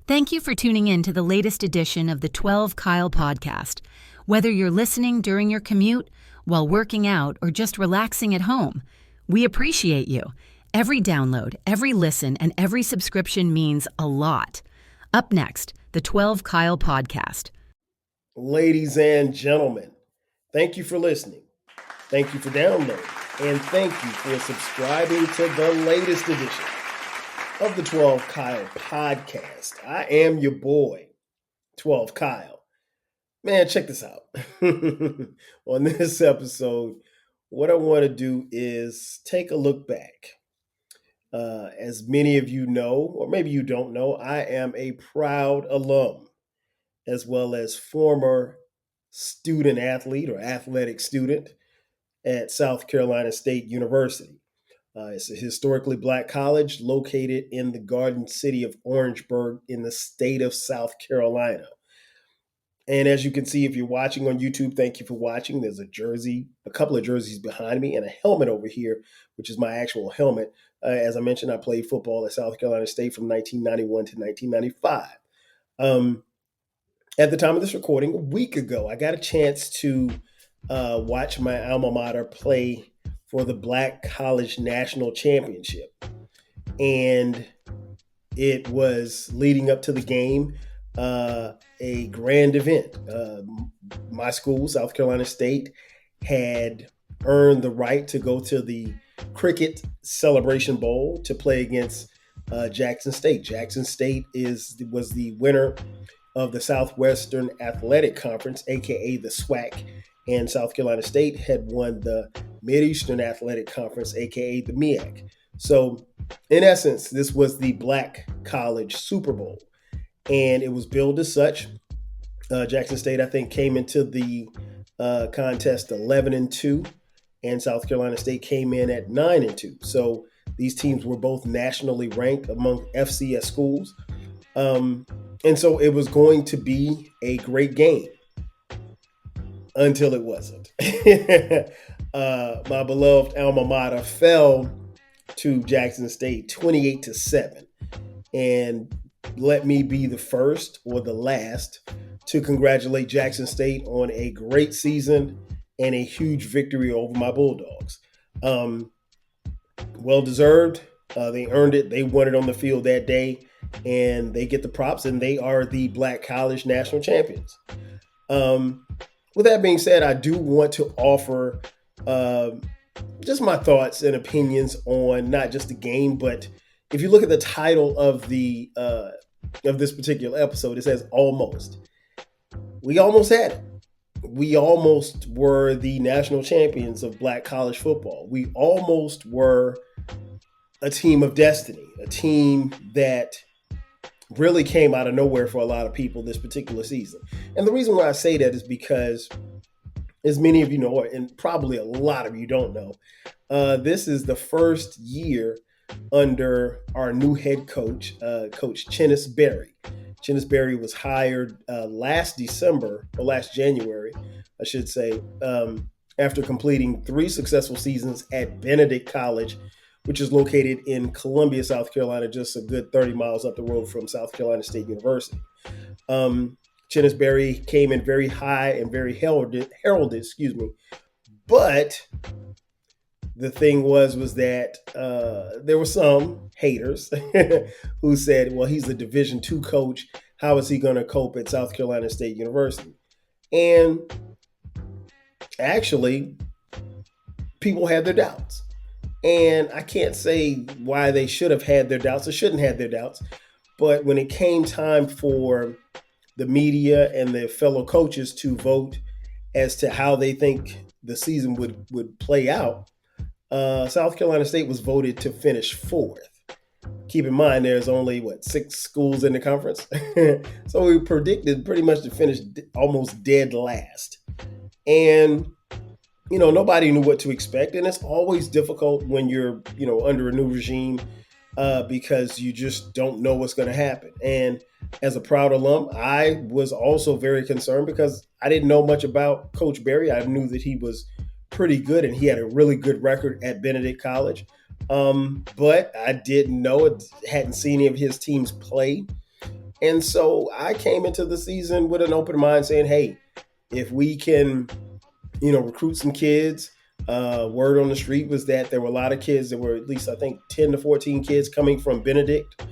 Thank you for tuning in to the latest edition of the 12 Kyle podcast. Whether you're listening during your commute, while working out, or just relaxing at home, we appreciate you. Every download, every listen, and every subscription means a lot. Up next, the 12 Kyle podcast. Ladies and gentlemen, thank you for listening. Thank you for downloading. And thank you for subscribing to the latest edition of the 12 Kyle podcast. I am your boy, 12 Kyle. Man, check this out. On this episode, what I want to do is take a look back. As many of you know, or maybe you don't know, I am a proud alum, as well as former student athlete or athletic student at South Carolina State University. It's a historically black college located in the Garden City of Orangeburg in the state of South Carolina. And as you can see, if you're watching on YouTube, thank you for watching. There's a jersey, a couple of jerseys behind me, and a helmet over here, which is my actual helmet. As I mentioned, I played football at South Carolina State from 1991 to 1995. At the time of this recording, a week ago, I got a chance to watch my alma mater play for the Black College National Championship. And it was leading up to the game, a grand event. My school, South Carolina State, had earned the right to go to the Cricket Celebration Bowl to play against Jackson State. Jackson State was the winner of the Southwestern Athletic Conference, aka the SWAC, and South Carolina State had won the Mid-Eastern Athletic Conference, aka the MEAC. So, in essence, this was the Black College Super Bowl, and it was billed as such. Jackson State, I think, came into the contest 11-2, and South Carolina State came in at 9-2. So these teams were both nationally ranked among FCS schools, and so it was going to be a great game. Until it wasn't. My beloved alma mater fell to Jackson State 28-7. And let me be the first or the last to congratulate Jackson State on a great season and a huge victory over my Bulldogs. Well deserved. They earned it. They won it on the field that day, and they get the props, and they are the Black College National Champions. With that being said, I do want to offer just my thoughts and opinions on not just the game, but if you look at the title of the of this particular episode, it says "Almost." We almost had it. We almost were the national champions of Black college football. We almost were a team of destiny, a team that really came out of nowhere for a lot of people this particular season. And the reason why I say that is because, as many of you know, and probably a lot of you don't know, this is the first year under our new head coach, Coach Chennis Berry. Chennis Berry was hired last January, I should say, after completing 3 successful seasons at Benedict College, which is located in Columbia, South Carolina, just a good 30 miles up the road from South Carolina State University. Chennis Berry came in very high and very heralded, but the thing was that there were some haters who said, well, he's a Division II coach. How is he going to cope at South Carolina State University? And actually, people had their doubts. And I can't say why they should have had their doubts or shouldn't have their doubts. But when it came time for the media and the fellow coaches to vote as to how they think the season would play out, South Carolina State was voted to finish 4th. Keep in mind, there's only, 6 schools in the conference? So we predicted pretty much to finish almost dead last. And nobody knew what to expect. And it's always difficult when you're, under a new regime because you just don't know what's going to happen. And as a proud alum, I was also very concerned because I didn't know much about Coach Berry. I knew that he was pretty good and he had a really good record at Benedict College. But I didn't know it, hadn't seen any of his teams play. And so I came into the season with an open mind saying, hey, if we can, recruit some kids, word on the street was that there were a lot of kids. There were at least, I think, 10 to 14 kids coming from Benedict,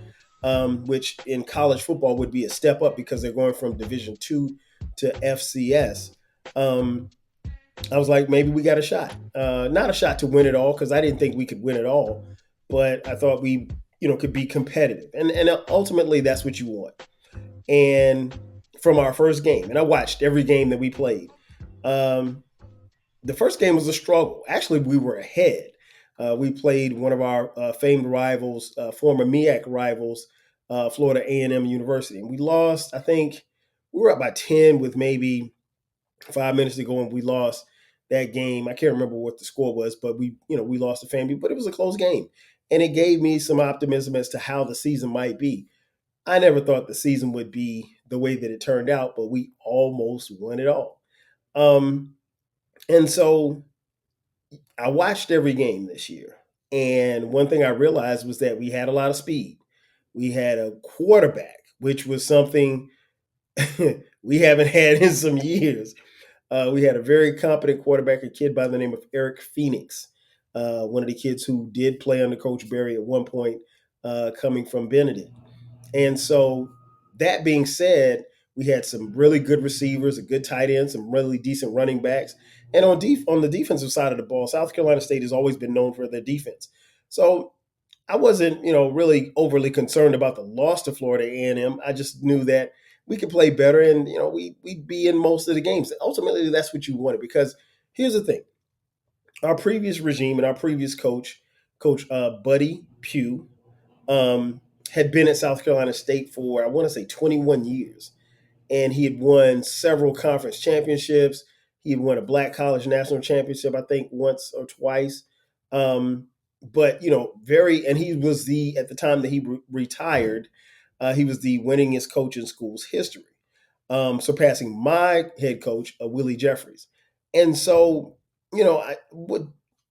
which in college football would be a step up because they're going from Division II to FCS. I was like, maybe we got a shot. Not a shot to win it all because I didn't think we could win it all, but I thought we, could be competitive. And ultimately, that's what you want. And from our first game, and I watched every game that we played, the first game was a struggle. Actually, we were ahead. We played one of our famed rivals, former MEAC rivals, Florida A&M University. And we lost, I think, we were up by 10 with maybe 5 minutes to go, and we lost that game. I can't remember what the score was, but we lost to FAMU, but it was a close game. And it gave me some optimism as to how the season might be. I never thought the season would be the way that it turned out, but we almost won it all. And so I watched every game this year. And one thing I realized was that we had a lot of speed. We had a quarterback, which was something we haven't had in some years. We had a very competent quarterback, a kid by the name of Eric Phoenix, one of the kids who did play under Coach Berry at one point, coming from Benedict. And so that being said, we had some really good receivers, a good tight end, some really decent running backs. And on the defensive side of the ball, South Carolina State has always been known for their defense. So I wasn't, really overly concerned about the loss to Florida A&M. I just knew that we could play better and, we'd be in most of the games. Ultimately, that's what you wanted because here's the thing. Our previous regime and our previous Coach Buddy Pugh, had been at South Carolina State for, I want to say, 21 years. And he had won several conference championships. He had won a Black College National Championship, I think, once or twice. But, and he was at the time that he retired, he was the winningest coach in school's history, surpassing my head coach, Willie Jeffries. And so,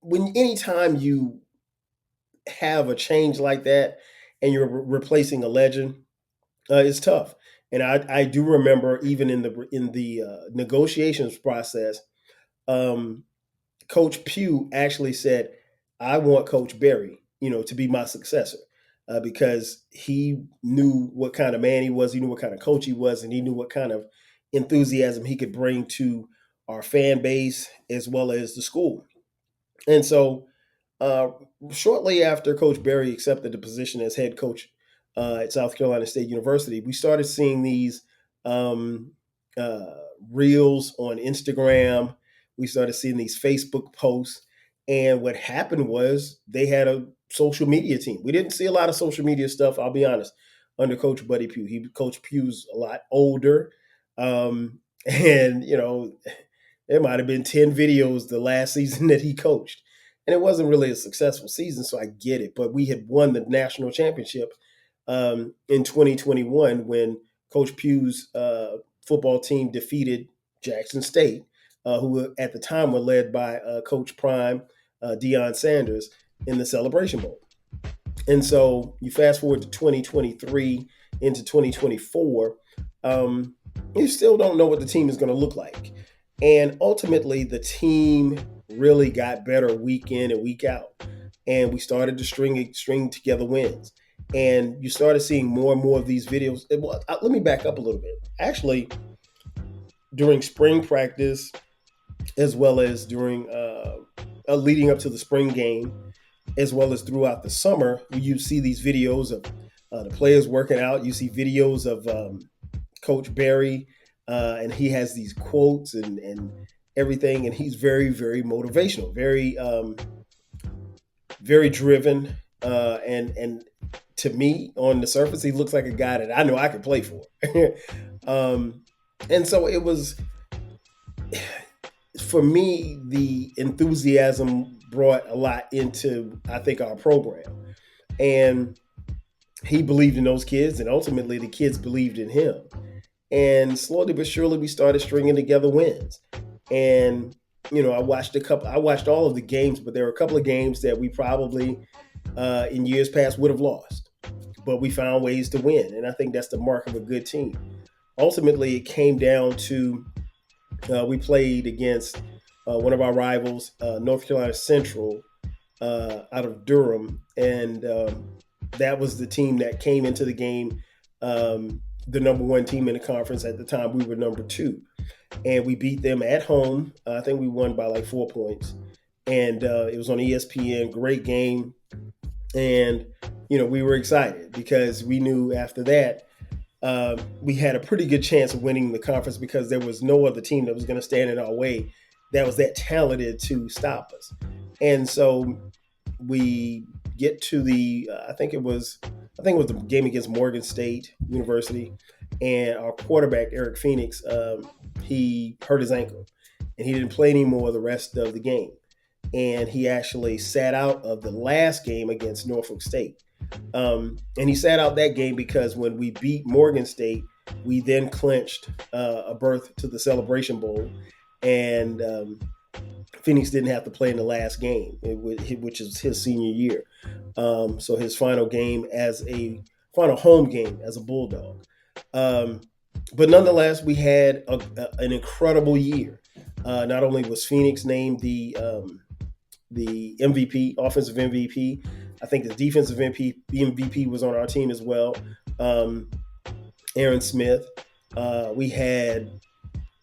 anytime you have a change like that and you're replacing a legend, it's tough. And I do remember even in the negotiations process, Coach Pugh actually said, I want Coach Berry, to be my successor, because he knew what kind of man he was, he knew what kind of coach he was, and he knew what kind of enthusiasm he could bring to our fan base as well as the school. And so shortly after Coach Berry accepted the position as head coach at South Carolina State University, we started seeing these reels on Instagram. We started seeing these Facebook posts. And what happened was they had a social media team. We didn't see a lot of social media stuff, I'll be honest, under Coach Buddy Pugh. Coach Pugh's a lot older. And, there might have been 10 videos the last season that he coached. And it wasn't really a successful season, so I get it. But we had won the national championship in 2021 when Coach Pugh's football team defeated Jackson State, who at the time were led by Coach Prime, Deion Sanders, in the Celebration Bowl. And so you fast forward to 2023 into 2024, you still don't know what the team is going to look like. And ultimately, the team really got better week in and week out. And we started to string together wins. And you started seeing more and more of these videos. Well, let me back up a little bit. Actually, during spring practice, as well as during leading up to the spring game, as well as throughout the summer, you see these videos of the players working out. You see videos of Coach Berry, and he has these quotes and everything. And he's very, very motivational, very, very driven. And to me, on the surface, he looks like a guy that I know I could play for. And so it was, for me, the enthusiasm brought a lot into, I think, our program. And he believed in those kids, and ultimately the kids believed in him. And slowly but surely, we started stringing together wins. And, I watched all of the games, but there were a couple of games that we probably in years past would have lost. but we found ways to win. And I think that's the mark of a good team. Ultimately, it came down to we played against one of our rivals, North Carolina Central, out of Durham. And that was the team that came into the game, the number one team in the conference. At the time, we were number 2. And we beat them at home. I think we won by like 4 points. And it was on ESPN. Great game. And, we were excited because we knew after that we had a pretty good chance of winning the conference because there was no other team that was going to stand in our way that was that talented to stop us. And so we get to I think it was the game against Morgan State University, and our quarterback Eric Phoenix, he hurt his ankle, and he didn't play anymore the rest of the game, and he actually sat out of the last game against Norfolk State. And he sat out that game because when we beat Morgan State, we then clinched a berth to the Celebration Bowl, and Phoenix didn't have to play in the last game, which is his senior year. So his final home game as a Bulldog. But nonetheless, we had an incredible year. Not only was Phoenix named the MVP, offensive MVP, I think the defensive MVP was on our team as well. Aaron Smith. We had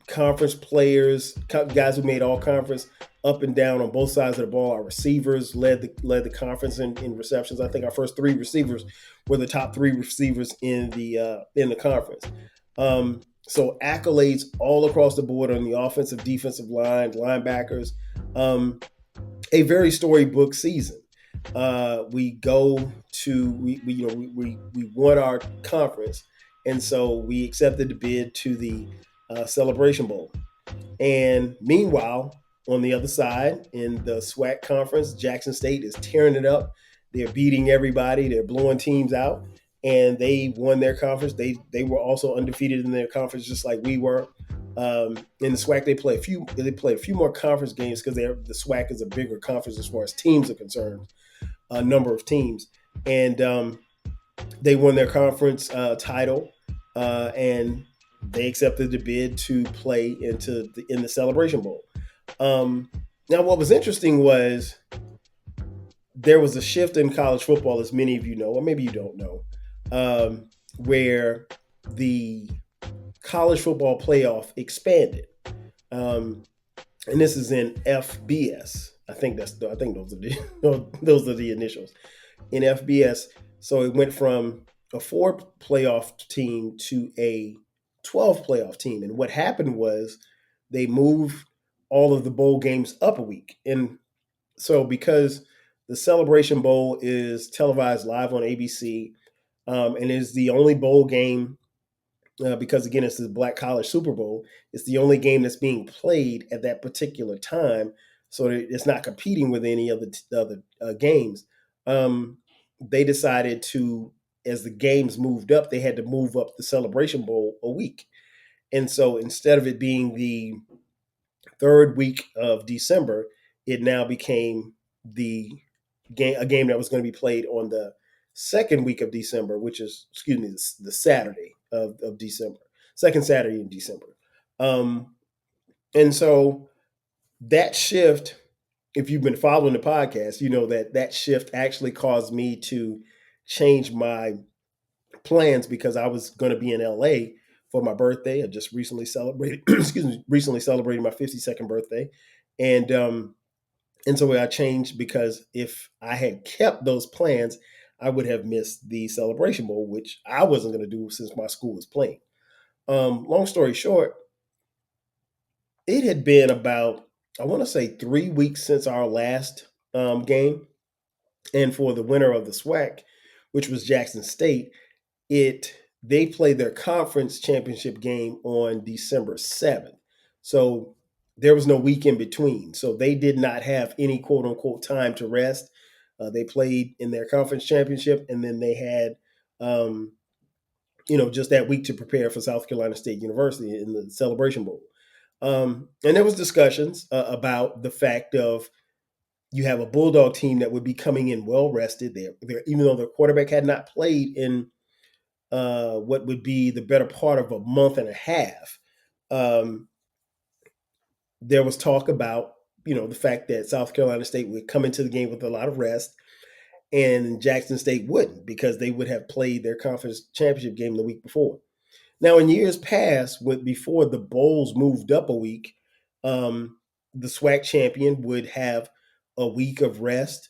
conference players, guys who made all conference up and down on both sides of the ball. Our receivers led the conference in receptions. I think our first 3 receivers were the top 3 receivers in the conference. So accolades all across the board on the offensive, defensive line, linebackers. A very storybook season. We won our conference, and so we accepted the bid to the Celebration Bowl. And meanwhile, on the other side, in the SWAC conference, Jackson State is tearing it up. They're beating everybody. They're blowing teams out, and they won their conference. They were also undefeated in their conference, just like we were. In the SWAC, they played a few more conference games because the SWAC is a bigger conference as far as teams are concerned, a number of teams, and they won their conference title, and they accepted the bid to play in the Celebration Bowl. Now, what was interesting was there was a shift in college football, as many of you know, or maybe you don't know, where the college football playoff expanded, and this is in FBS. I think those are the initials in FBS. So it went from a 4 playoff team to a 12 playoff team, and what happened was they moved all of the bowl games up a week. And so because the Celebration Bowl is televised live on ABC, and is the only bowl game, because again, it's the Black College Super Bowl, it's the only game that's being played at that particular time, so it's not competing with any other games. They decided to, as the games moved up, they had to move up the Celebration Bowl a week. And so instead of it being the 3rd week of December, it now became a game that was going to be played on the 2nd week of December, which is, the Saturday of December, 2nd Saturday in December. And so that shift, if you've been following the podcast, you know that shift actually caused me to change my plans because I was going to be in LA for my birthday. I just recently celebrated, celebrated my 52nd birthday. And so I changed because if I had kept those plans, I would have missed the Celebration Bowl, which I wasn't going to do since my school was playing. Long story short, it had been about, I want to say 3 weeks since our last game. And for the winner of the SWAC, which was Jackson State, they played their conference championship game on December 7th. So there was no week in between. So they did not have any quote unquote time to rest. They played in their conference championship, and then they had, just that week to prepare for South Carolina State University in the Celebration Bowl. And there was discussions about the fact of you have a Bulldog team that would be coming in well rested. They're even though their quarterback had not played in what would be the better part of a month and a half. There was talk about the fact that South Carolina State would come into the game with a lot of rest, and Jackson State wouldn't, because they would have played their conference championship game the week before. Now, in years past, before the bowls moved up a week, the SWAC champion would have a week of rest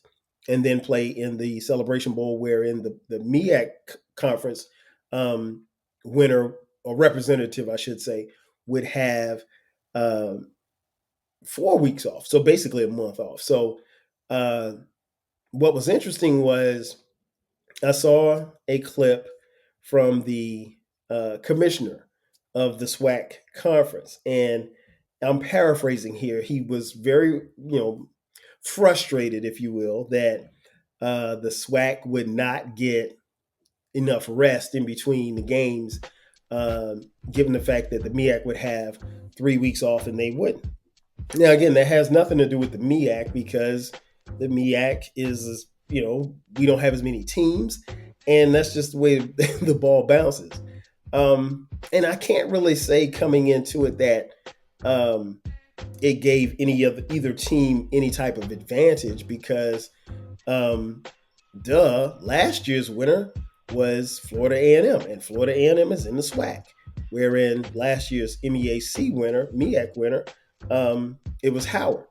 and then play in the Celebration Bowl, wherein the MEAC conference winner, or representative, I should say, would have 4 weeks off. So basically a month off. So what was interesting was I saw a clip from the commissioner of the SWAC conference, and I'm paraphrasing here. He was very, frustrated, if you will, that the SWAC would not get enough rest in between the games, given the fact that the MEAC would have 3 weeks off and they wouldn't. Now, again, that has nothing to do with the MEAC, because the MEAC is, we don't have as many teams, and that's just the way the ball bounces. And I can't really say coming into it that it gave either team any type of advantage, because last year's winner was Florida A&M, and Florida A&M is in the SWAC, wherein last year's MEAC winner, it was Howard,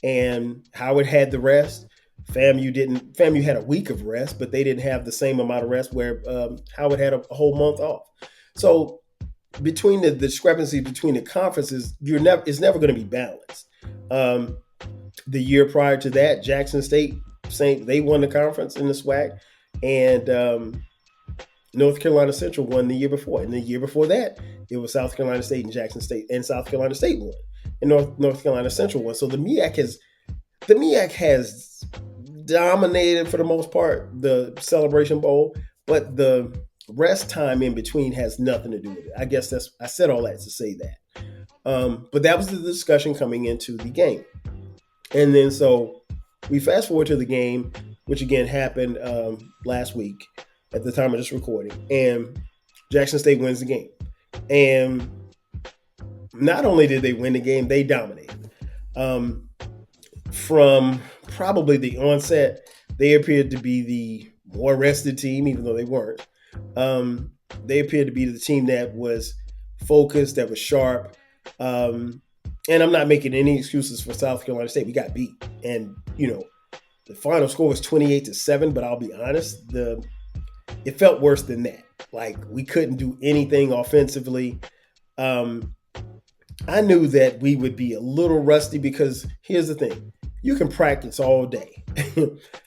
and Howard had the rest. FAMU had a week of rest, but they didn't have the same amount of rest, where Howard had a whole month off. So between the discrepancy between the conferences, it's never going to be balanced. The year prior to that, Jackson State, they won the conference in the SWAC, and North Carolina Central won the year before. And the year before that, it was South Carolina State and Jackson State, and South Carolina State won, and North Carolina Central won. So the MEAC has dominated, for the most part, the Celebration Bowl, but the rest time in between has nothing to do with it. I guess I said all that to say that. But that was the discussion coming into the game. And then so we fast forward to the game, which again happened last week at the time of this recording, and Jackson State wins the game. And not only did they win the game, they dominated. From probably the onset, they appeared to be the more rested team, even though they weren't. They appeared to be the team that was focused, that was sharp. And I'm not making any excuses for South Carolina State. We got beat. And, the final score was 28-7, but I'll be honest, it felt worse than that. Like, we couldn't do anything offensively. I knew that we would be a little rusty, because here's the thing. You can practice all day.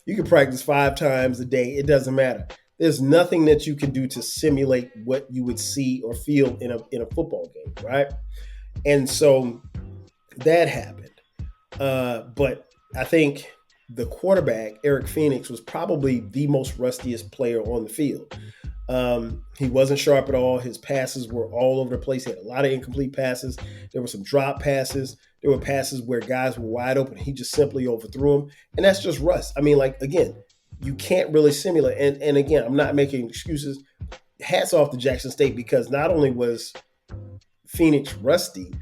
You can practice 5 times a day. It doesn't matter. There's nothing that you can do to simulate what you would see or feel in a football game, right? And so that happened. But I think the quarterback, Eric Phoenix, was probably the most rustiest player on the field. He wasn't sharp at all. His passes were all over the place. He had a lot of incomplete passes. There were some drop passes. There were passes where guys were wide open. He just simply overthrew them. And that's just rust. I mean, again, you can't really simulate. And again, I'm not making excuses. Hats off to Jackson State, because not only was Phoenix rusty,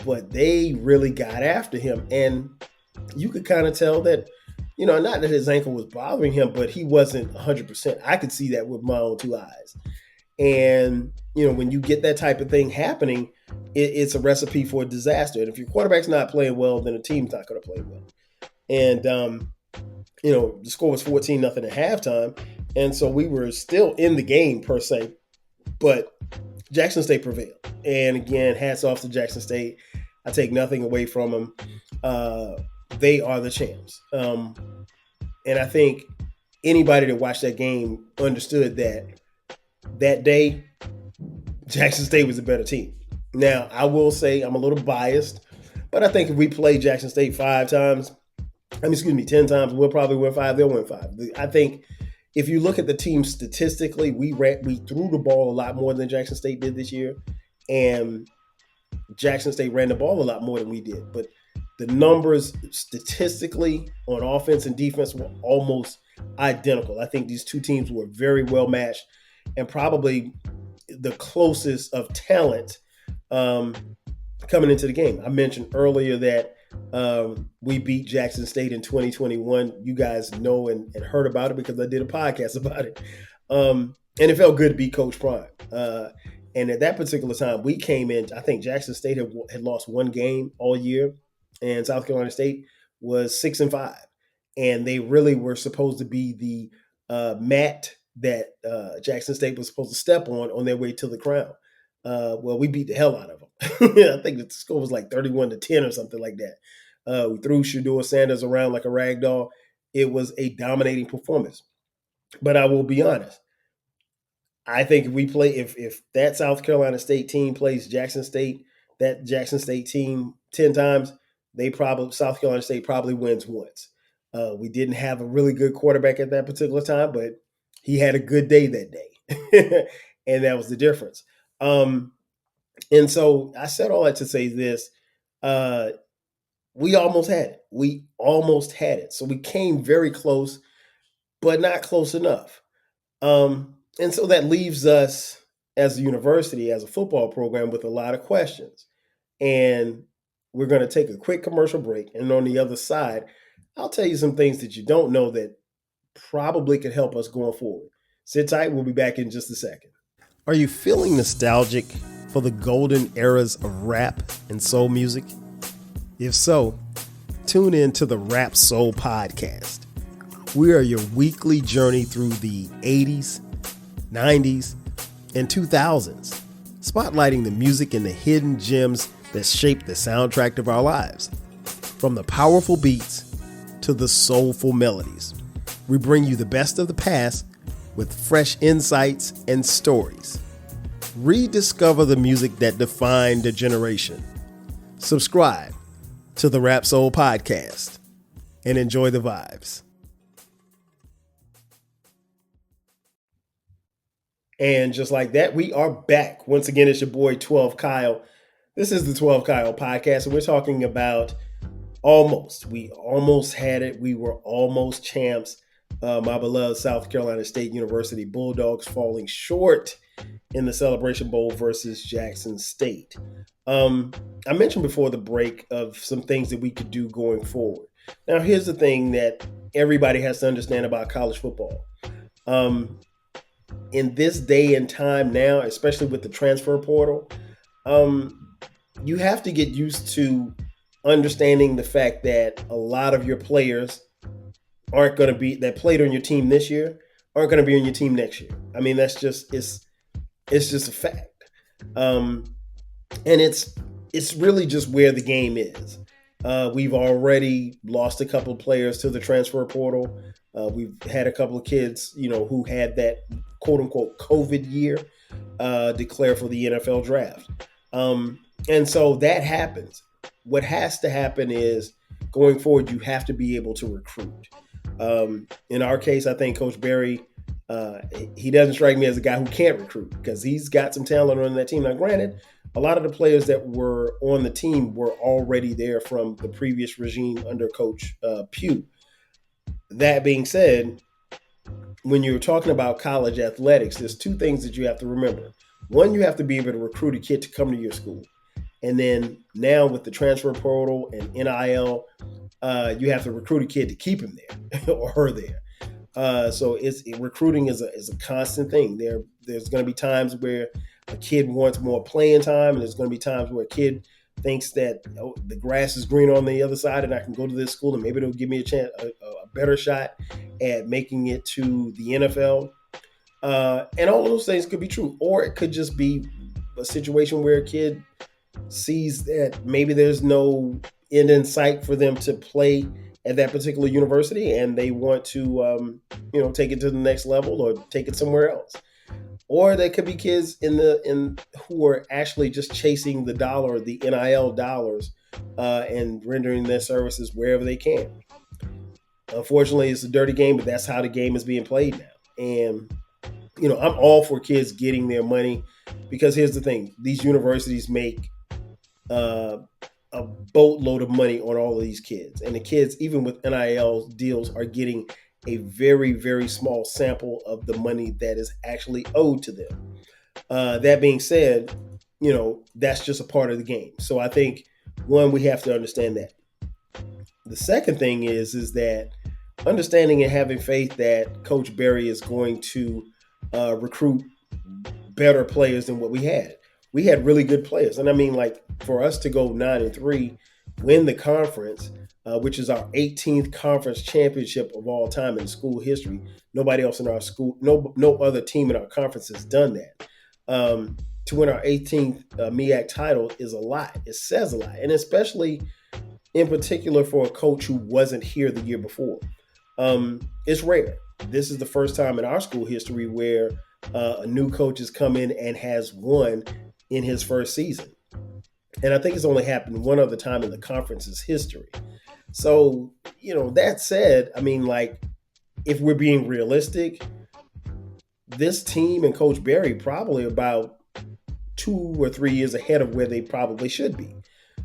but they really got after him. And you could kind of tell that, not that his ankle was bothering him, but he wasn't 100%. I could see that with my own 2 eyes. And, when you get that type of thing happening, it's a recipe for a disaster. And if your quarterback's not playing well, then the team's not going to play well. And, the score was 14-0 at halftime. And so we were still in the game, per se, but Jackson State prevailed. And again, hats off to Jackson State. I take nothing away from them. They are the champs. And I think anybody that watched that game understood that day, Jackson State was a better team. Now, I will say I'm a little biased, but I think if we play Jackson State 10 times, we'll probably win 5. They'll win 5. I think if you look at the team statistically, we threw the ball a lot more than Jackson State did this year, and Jackson State ran the ball a lot more than we did. But the numbers statistically on offense and defense were almost identical. I think these two teams were very well matched and probably the closest of talent coming into the game. I mentioned earlier that we beat Jackson State in 2021. You guys know and heard about it because I did a podcast about it. And it felt good to beat Coach Prime. And at that particular time, we came in, I think Jackson State had lost one game all year, and South Carolina State was 6-5. And they really were supposed to be the mat that Jackson State was supposed to step on their way to the crown. Well, we beat the hell out of them. I think the score was like 31-10 or something like that. We threw Shedeur Sanders around like a rag doll. It was a dominating performance. But I will be honest. I think if that South Carolina State team plays Jackson State, that Jackson State team 10 times, South Carolina State probably wins once. We didn't have a really good quarterback at that particular time, but he had a good day that day. And that was the difference. And so I said all that to say this. We almost had it. So we came very close, but not close enough. And so that leaves us as a university, as a football program, with a lot of questions. And we're going to take a quick commercial break. And on the other side, I'll tell you some things that you don't know that probably could help us going forward. Sit tight. We'll be back in just a second. Are you feeling nostalgic for the golden eras of rap and soul music? If so, tune in to the Rap Soul Podcast. We are your weekly journey through the 80s, 90s, and 2000s, spotlighting the music and the hidden gems that shaped the soundtrack of our lives. From the powerful beats to the soulful melodies, we bring you the best of the past with fresh insights and stories. Rediscover the music that defined a generation. Subscribe to the Rap Soul Podcast and enjoy the vibes. And just like that, we are back. Once again, it's your boy 12 Kyle. This is the 12 Kyle Podcast, and we're talking about almost. We almost had it. We were almost champs. My beloved South Carolina State University Bulldogs falling short in the Celebration Bowl versus Jackson State. I mentioned before the break of some things that we could do going forward. Now, here's the thing that everybody has to understand about college football. In this day and time now, especially with the transfer portal, you have to get used to understanding the fact that a lot of your players that played on your team this year aren't going to be on your team next year. I mean, it's just a fact. And it's really just where the game is. We've already lost a couple of players to the transfer portal. We've had a couple of kids, who had that quote unquote COVID year declare for the NFL draft. And so that happens. What has to happen is going forward, you have to be able to recruit. In our case, I think Coach Berry, he doesn't strike me as a guy who can't recruit because he's got some talent on that team. Now, granted, a lot of the players that were on the team were already there from the previous regime under Coach Pugh. That being said, when you're talking about college athletics, there's two things that you have to remember. One, you have to be able to recruit a kid to come to your school. And then now with the transfer portal and NIL, you have to recruit a kid to keep him there or her there. So recruiting is a constant thing. There's going to be times where a kid wants more playing time, and there's going to be times where a kid thinks that the grass is green on the other side and I can go to this school and maybe they'll give me a better shot at making it to the NFL. And all of those things could be true. Or it could just be a situation where a kid sees that maybe there's no end in sight for them to play at that particular university and they want to, take it to the next level or take it somewhere else. Or there could be kids who are actually just chasing the dollar, the NIL dollars, and rendering their services wherever they can. Unfortunately, it's a dirty game, but that's how the game is being played now. And, I'm all for kids getting their money because here's the thing. These universities make a boatload of money on all of these kids. And the kids, even with NIL deals, are getting a very, very small sample of the money that is actually owed to them. That being said, that's just a part of the game. So I think, one, we have to understand that. The second thing is that understanding and having faith that Coach Berry is going to recruit better players than what we had. We had really good players. And I mean, like, for us to go 9-3, win the conference, which is our 18th conference championship of all time in school history. Nobody else in our school, no other team in our conference has done that. To win our 18th MEAC title is a lot. It says a lot. And especially in particular for a coach who wasn't here the year before. It's rare. This is the first time in our school history where a new coach has come in and has won in his first season. And I think it's only happened one other time in the conference's history. So, that said, I mean, like, if we're being realistic, this team and Coach Berry probably about 2 or 3 years ahead of where they probably should be.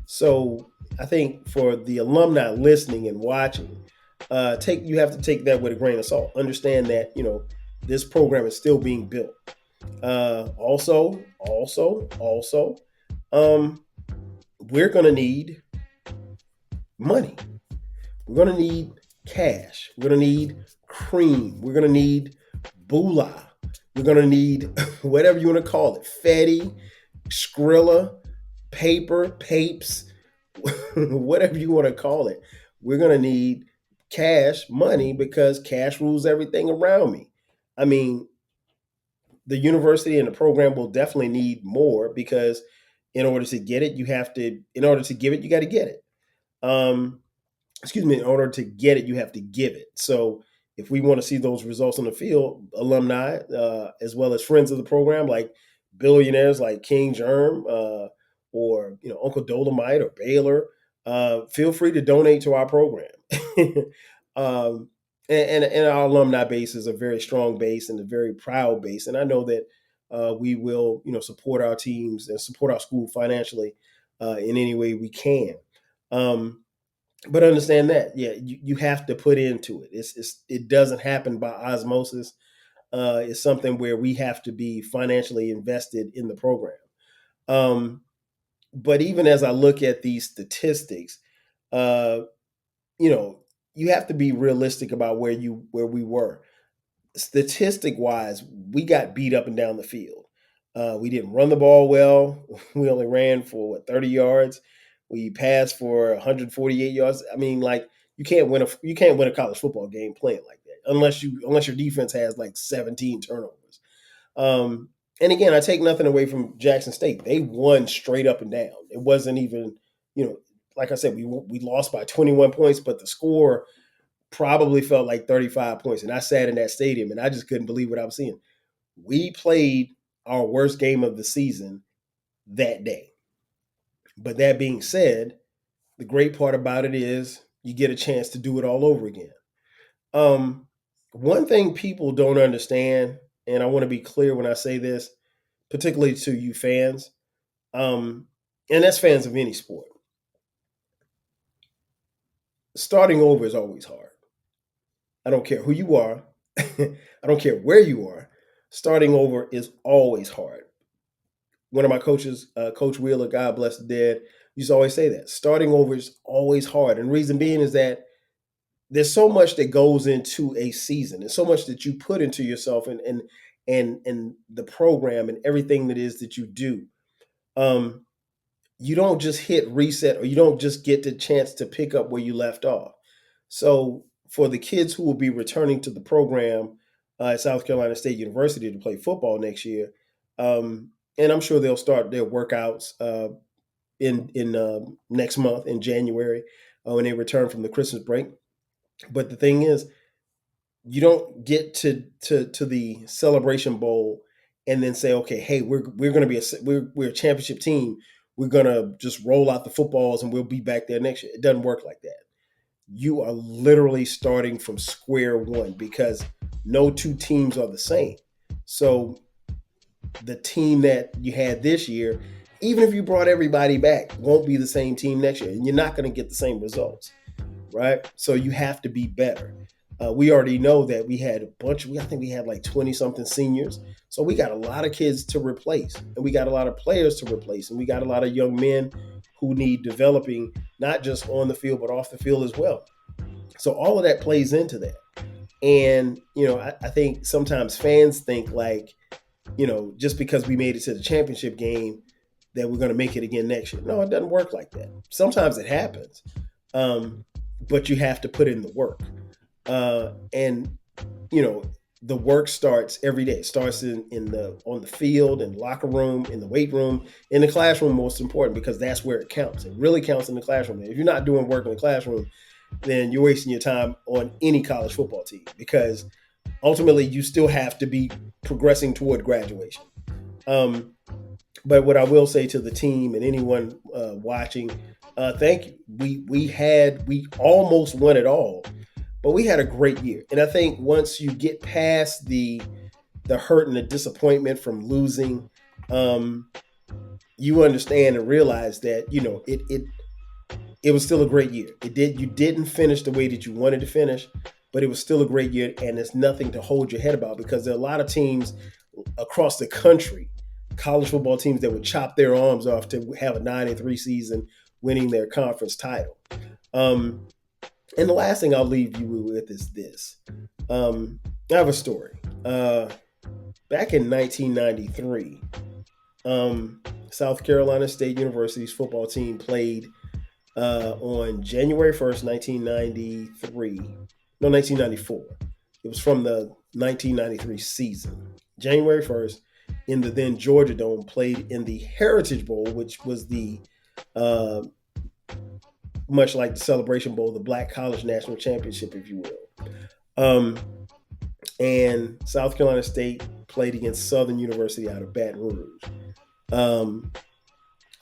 So I think for the alumni listening and watching, you have to take that with a grain of salt. Understand that, this program is still being built. Also, we're going to need money. We're going to need cash. We're going to need cream. We're going to need moolah. We're going to need whatever you want to call it. Fetty, Skrilla, paper, papes, whatever you want to call it. We're going to need cash, money, because cash rules everything around me. I mean, the university and the program will definitely need more, because in order to get it, you got to get it. In order to get it, you have to give it. So if we want to see those results on the field, alumni, as well as friends of the program, like billionaires like King Germ, or Uncle Dolomite or Baylor, feel free to donate to our program. And our alumni base is a very strong base and a very proud base. And I know that we will, support our teams and support our school financially in any way we can. But understand that, you have to put into it. It doesn't happen by osmosis. It's something where we have to be financially invested in the program. But even as I look at these statistics, you have to be realistic about where we were. Statistic wise, we got beat up and down the field. We didn't run the ball well. We only ran for 30 yards. We passed for 148 yards. I mean, like, you can't win a college football game playing like that unless your defense has like 17 turnovers. And again, I take nothing away from Jackson State. They won straight up and down. It wasn't even, like I said, we lost by 21 points, but the score probably felt like 35 points. And I sat in that stadium and I just couldn't believe what I was seeing. We played our worst game of the season that day. But that being said, the great part about it is you get a chance to do it all over again. One thing people don't understand, and I want to be clear when I say this, particularly to you fans, and that's fans of any sport. Starting over is always hard. I don't care who you are. I don't care where you are. Starting over is always hard. One of my coaches, Coach Wheeler, God bless the dead, used to always say that. Starting over is always hard. And the reason being is that there's so much that goes into a season. There's so much that you put into yourself and the program and everything that is that you do. You don't just hit reset, or you don't just get the chance to pick up where you left off. So for the kids who will be returning to the program at South Carolina State University to play football next year, and I'm sure they'll start their workouts in next month in January when they return from the Christmas break. But the thing is, you don't get to the Celebration Bowl and then say, okay, hey, we're going to be we're a championship team. We're going to just roll out the footballs and we'll be back there next year. It doesn't work like that. You are literally starting from square one, because no two teams are the same. So the team that you had this year even if you brought everybody back, won't be the same team next year, and you're not going to get the same results, right? So you have to be better. We already know that we had a bunch. I think we had like 20 something seniors, so we got a lot of kids to replace, and we got a lot of players to replace, and we got a lot of young men who need developing, not just on the field but off the field as well. So all of that plays into that. And I think sometimes fans think like, just because we made it to the championship game, that we're going to make it again next year. No, it doesn't work like that. Sometimes it happens, but you have to put in the work. And the work starts every day. It starts on the field, in the locker room, in the weight room, in the classroom. Most important, because that's where it counts. It really counts in the classroom. If you're not doing work in the classroom, then you're wasting your time on any college football team, because ultimately you still have to be progressing toward graduation. But what I will say to the team and anyone watching, thank you. We almost won it all, but we had a great year. And I think once you get past the hurt and the disappointment from losing, you understand and realize that it was still a great year. You didn't finish the way that you wanted to finish, but it was still a great year, and there's nothing to hold your head about, because there are a lot of teams across the country, college football teams, that would chop their arms off to have a 9-3 season, winning their conference title. And the last thing I'll leave you with is this. I have a story. Back in 1993, South Carolina State University's football team played on January 1st, 1994. It was from the 1993 season. January 1st, in the then Georgia Dome, played in the Heritage Bowl, which was the, much like the Celebration Bowl, the Black College National Championship, if you will. And South Carolina State played against Southern University out of Baton Rouge.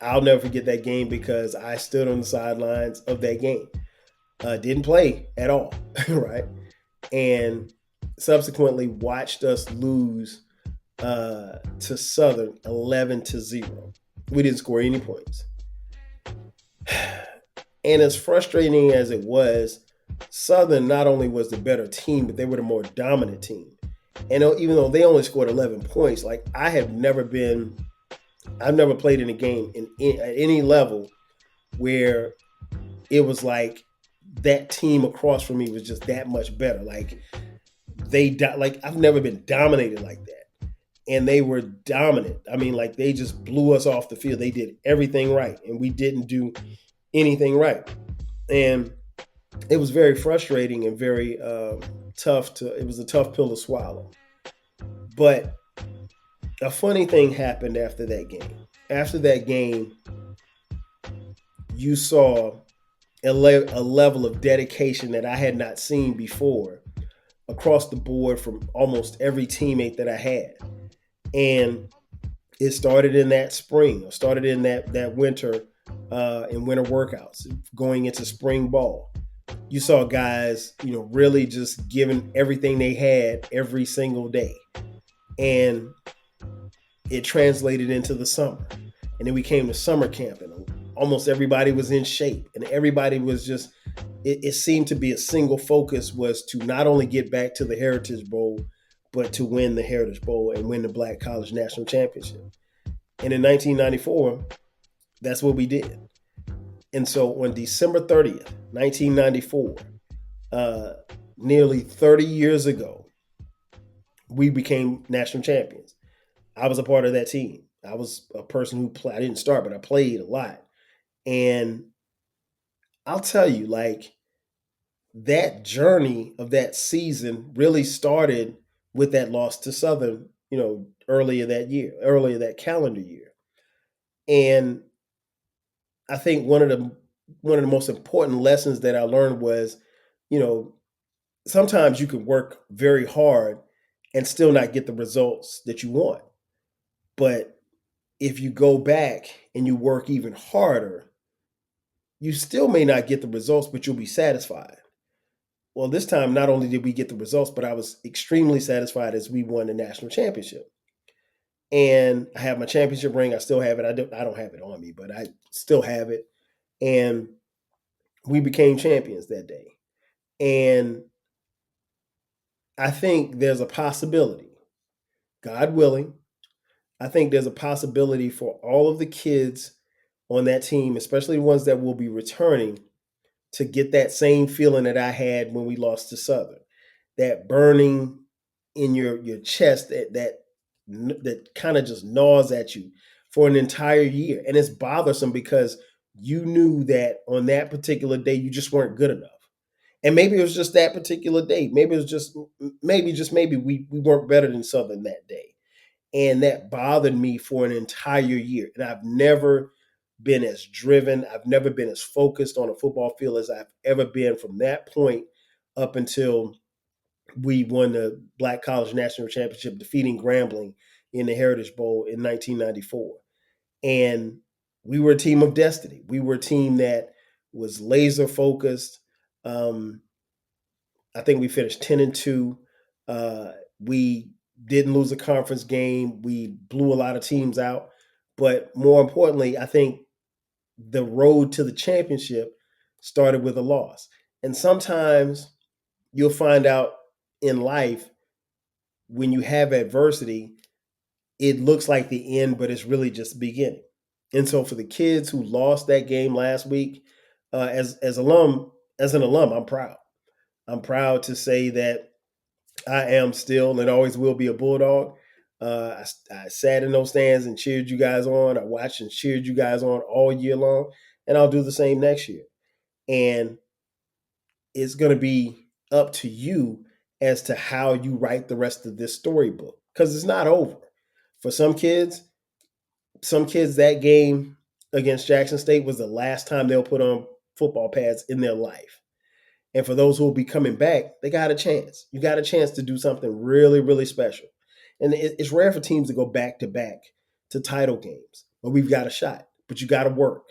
I'll never forget that game, because I stood on the sidelines of that game. Didn't play at all, right? And subsequently watched us lose to Southern 11-0. We didn't score any points. And as frustrating as it was, Southern not only was the better team, but they were the more dominant team. And even though they only scored 11 points, like I've never played in a game at any level where it was like that team across from me was just that much better. Like I've never been dominated like that. And they were dominant. I mean, like, they just blew us off the field. They did everything right, and we didn't do anything right. And it was very frustrating and very tough. It was a tough pill to swallow. But a funny thing happened after that game. After that game, you saw a level of dedication that I had not seen before across the board from almost every teammate that I had. And it started in that spring. It started in that winter, in winter workouts, going into spring ball. You saw guys, really just giving everything they had every single day. And it translated into the summer. And then we came to summer camp, and almost everybody was in shape. And everybody was just, it seemed to be a single focus, was to not only get back to the Heritage Bowl, but to win the Heritage Bowl and win the Black College National Championship. And in 1994, that's what we did. And so on December 30th, 1994, nearly 30 years ago, we became national champions. I was a part of that team. I was a person who played. I didn't start, but I played a lot. And I'll tell you, like, that journey of that season really started with that loss to Southern, earlier that calendar year. And I think one of the most important lessons that I learned was, sometimes you can work very hard and still not get the results that you want. But if you go back and you work even harder, you still may not get the results, but you'll be satisfied. Well, this time, not only did we get the results, but I was extremely satisfied as we won the national championship. And I have my championship ring. I still have it. I don't have it on me, but I still have it. And we became champions that day. And I think there's a possibility, God willing, I think there's a possibility for all of the kids on that team, especially the ones that will be returning, to get that same feeling that I had when we lost to Southern. That burning in your chest that kind of just gnaws at you for an entire year. And it's bothersome because you knew that on that particular day you just weren't good enough. And maybe it was just that particular day. Maybe it was just maybe we weren't better than Southern that day. And that bothered me for an entire year. And I've never been as driven. I've never been as focused on a football field as I've ever been from that point up until we won the Black College National Championship, defeating Grambling in the Heritage Bowl in 1994. And we were a team of destiny. We were a team that was laser focused. I think we finished 10-2. We didn't lose a conference game. We blew a lot of teams out. But more importantly, I think the road to the championship started with a loss. And sometimes you'll find out in life, when you have adversity, it looks like the end, but it's really just the beginning. And so for the kids who lost that game last week, as an alum, I'm proud. I'm proud to say that I am still and always will be a Bulldog. I sat in those stands and cheered you guys on. I watched and cheered you guys on all year long, and I'll do the same next year. And it's going to be up to you as to how you write the rest of this storybook, because it's not over. For some kids, that game against Jackson State was the last time they'll put on football pads in their life. And for those who will be coming back, they got a chance. You got a chance to do something really, really special. And it's rare for teams to go back to title games, but we've got a shot. But you got to work.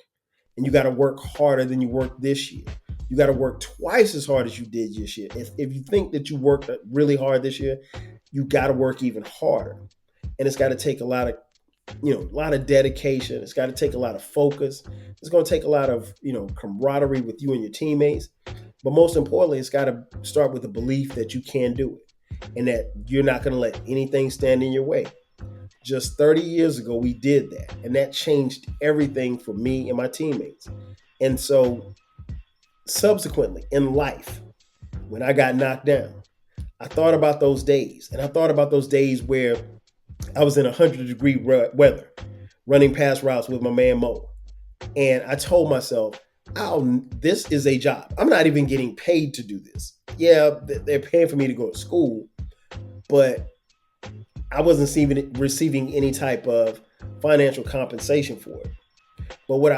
And you got to work harder than you worked this year. You got to work twice as hard as you did this year. If you think that you worked really hard this year, you got to work even harder. And it's got to take a lot of dedication. It's got to take a lot of focus. It's going to take a lot of, camaraderie with you and your teammates. But most importantly, it's got to start with the belief that you can do it and that you're not going to let anything stand in your way. Just 30 years ago, we did that. And that changed everything for me and my teammates. And so subsequently in life, when I got knocked down, I thought about those days. And I thought about those days where I was in 100-degree weather, running pass routes with my man Mo. And I told myself, this is a job. I'm not even getting paid to do this. Yeah, they're paying for me to go to school, but I wasn't receiving any type of financial compensation for it. But what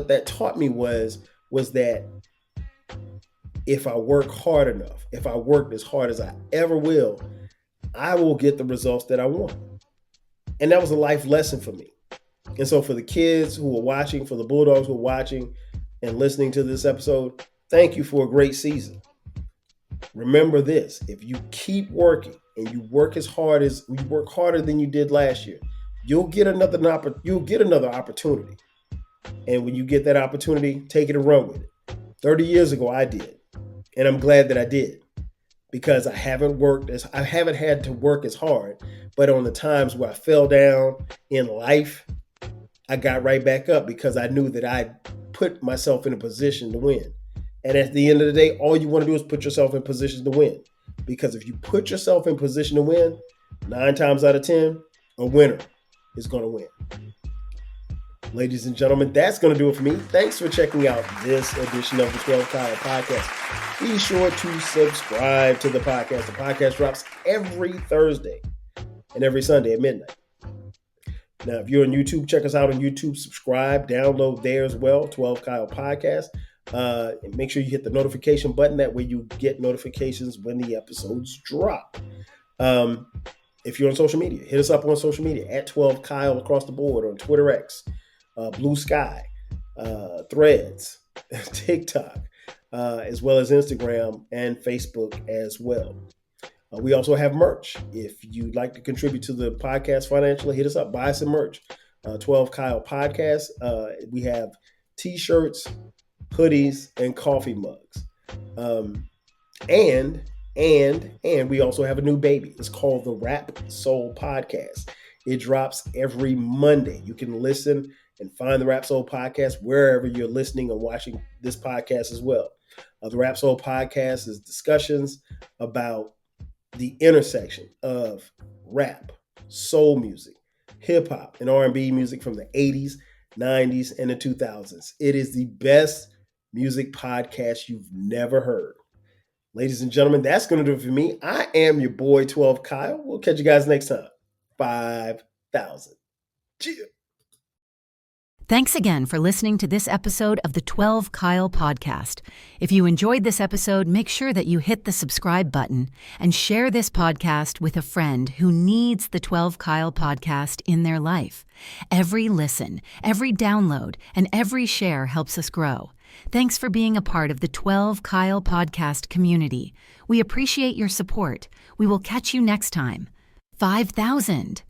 that taught me was that if I work hard enough, if I worked as hard as I ever will, I will get the results that I want. And that was a life lesson for me. And so for the kids who are watching, for the Bulldogs who are watching and listening to this episode, thank you for a great season. Remember this: if you keep working and you work harder than you did last year, you'll get another opportunity. And when you get that opportunity, take it and run with it. 30 years ago, I did, and I'm glad that I did, because I haven't had to work as hard. But on the times where I fell down in life, I got right back up because I knew that I put myself in a position to win. And at the end of the day, all you want to do is put yourself in position to win. Because if you put yourself in position to win, 9 times out of 10, a winner is going to win. Ladies and gentlemen, that's going to do it for me. Thanks for checking out this edition of the 12 Kyle Podcast. Be sure to subscribe to the podcast. The podcast drops every Thursday and every Sunday at midnight. Now, if you're on YouTube, check us out on YouTube. Subscribe, download there as well, 12 Kyle Podcast. And make sure you hit the notification button. That way you get notifications when the episodes drop. If you're on social media, hit us up on social media at 12 Kyle across the board on Twitter X, Blue Sky, Threads, TikTok, as well as Instagram and Facebook as well. We also have merch. If you'd like to contribute to the podcast financially, hit us up. Buy some merch. 12 Kyle Podcast. We have t-shirts, hoodies, and coffee mugs. And we also have a new baby. It's called the Rap Soul Podcast. It drops every Monday. You can listen and find the Rap Soul Podcast wherever you're listening or watching this podcast as well. The Rap Soul Podcast is discussions about the intersection of rap, soul music, hip hop, and R&B music from the 80s, 90s, and the 2000s. It is the best music podcast you've never heard. Ladies and gentlemen, that's going to do it for me. I am your boy, 12 Kyle. We'll catch you guys next time. 5,000. Cheers. Thanks again for listening to this episode of the 12 Kyle Podcast. If you enjoyed this episode, make sure that you hit the subscribe button and share this podcast with a friend who needs the 12 Kyle Podcast in their life. Every listen, every download, and every share helps us grow. Thanks for being a part of the 12 Kyle Podcast community. We appreciate your support. We will catch you next time. 5,000.